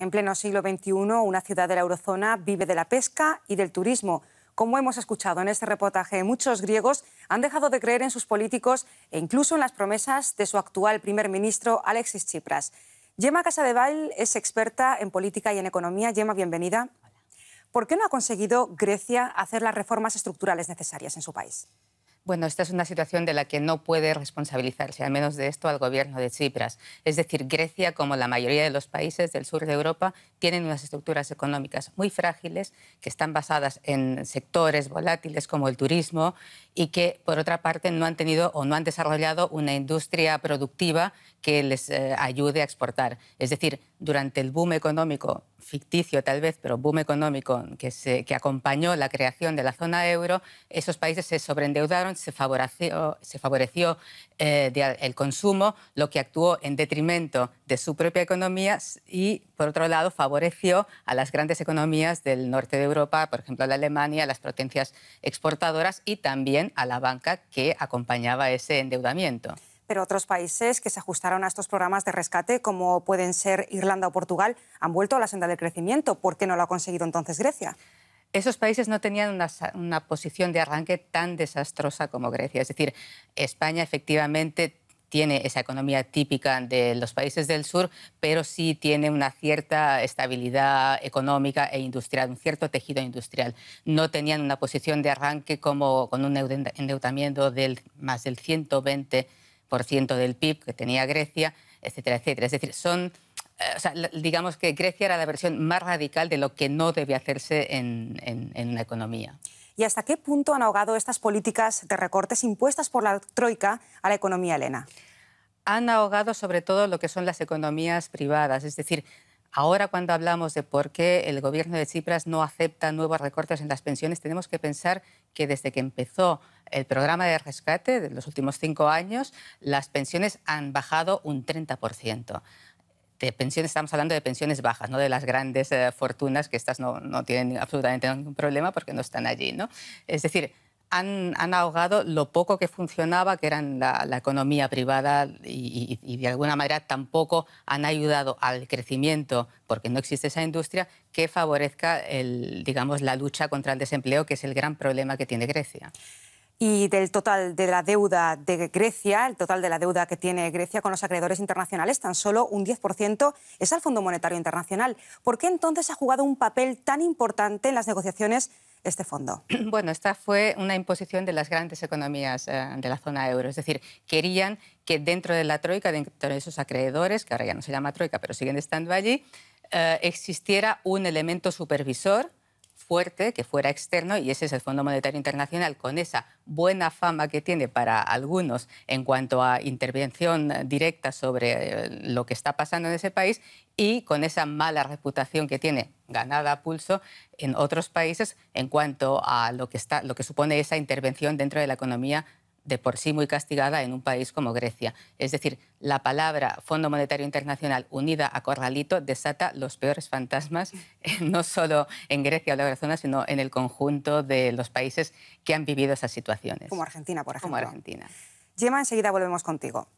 En pleno siglo XXI, una ciudad de la eurozona vive de la pesca y del turismo. Como hemos escuchado en este reportaje, muchos griegos han dejado de creer en sus políticos e incluso en las promesas de su actual primer ministro, Alexis Tsipras. Gemma Casadevall es experta en política y en economía. Gemma, bienvenida. ¿Por qué no ha conseguido Grecia hacer las reformas estructurales necesarias en su país? Bueno, esta es una situación de la que no puede responsabilizarse, al menos de esto, al gobierno de Tsipras. Es decir, Grecia, como la mayoría de los países del sur de Europa, tienen unas estructuras económicas muy frágiles que están basadas en sectores volátiles como el turismo y que, por otra parte, no han tenido o no han desarrollado una industria productiva que les ayude a exportar. Es decir, durante el boom económico, ficticio tal vez, pero boom económico que acompañó la creación de la zona euro, esos países se sobreendeudaron, se favoreció el consumo, lo que actuó en detrimento de su propia economía y, por otro lado, favoreció a las grandes economías del norte de Europa, por ejemplo, a la Alemania, a las potencias exportadoras y también a la banca que acompañaba ese endeudamiento. Pero otros países que se ajustaron a estos programas de rescate, como pueden ser Irlanda o Portugal, han vuelto a la senda del crecimiento. ¿Por qué no lo ha conseguido entonces Grecia? Esos países no tenían una posición de arranque tan desastrosa como Grecia. Es decir, España efectivamente tiene esa economía típica de los países del sur, pero sí tiene una cierta estabilidad económica e industrial, un cierto tejido industrial. No tenían una posición de arranque como con un endeudamiento del más del 120% del PIB que tenía Grecia, etcétera, etcétera. Es decir, digamos que Grecia era la versión más radical de lo que no debe hacerse en una economía. ¿Y hasta qué punto han ahogado estas políticas de recortes impuestas por la Troika a la economía helena? Han ahogado sobre todo lo que son las economías privadas. Es decir, ahora cuando hablamos de por qué el gobierno de Tsipras no acepta nuevos recortes en las pensiones, tenemos que pensar que desde que empezó el programa de rescate de los últimos 5 años, las pensiones han bajado un 30%. De pensiones estamos hablando de pensiones bajas, no de las grandes fortunas, que estas no tienen absolutamente ningún problema porque no están allí, ¿no? Es decir, han ahogado lo poco que funcionaba, que era la economía privada y de alguna manera tampoco han ayudado al crecimiento, porque no existe esa industria, que favorezca digamos, la lucha contra el desempleo, que es el gran problema que tiene Grecia. Y del total de la deuda de Grecia, el total de la deuda que tiene Grecia con los acreedores internacionales, tan solo un 10% es al Fondo Monetario Internacional. ¿Por qué entonces ha jugado un papel tan importante en las negociaciones este fondo? Bueno, esta fue una imposición de las grandes economías de la zona euro. Es decir, querían que dentro de la troika, dentro de esos acreedores, que ahora ya no se llama troika, pero siguen estando allí, existiera un elemento supervisor fuerte, que fuera externo, y ese es el Fondo Monetario Internacional, con esa buena fama que tiene para algunos en cuanto a intervención directa sobre lo que está pasando en ese país y con esa mala reputación que tiene, ganada a pulso, en otros países en cuanto a lo que supone esa intervención dentro de la economía de por sí muy castigada en un país como Grecia. Es decir, la palabra Fondo Monetario Internacional unida a corralito desata los peores fantasmas, no solo en Grecia o la eurozona, sino en el conjunto de los países que han vivido esas situaciones. Como Argentina, por ejemplo. Como Argentina. Gemma, enseguida volvemos contigo.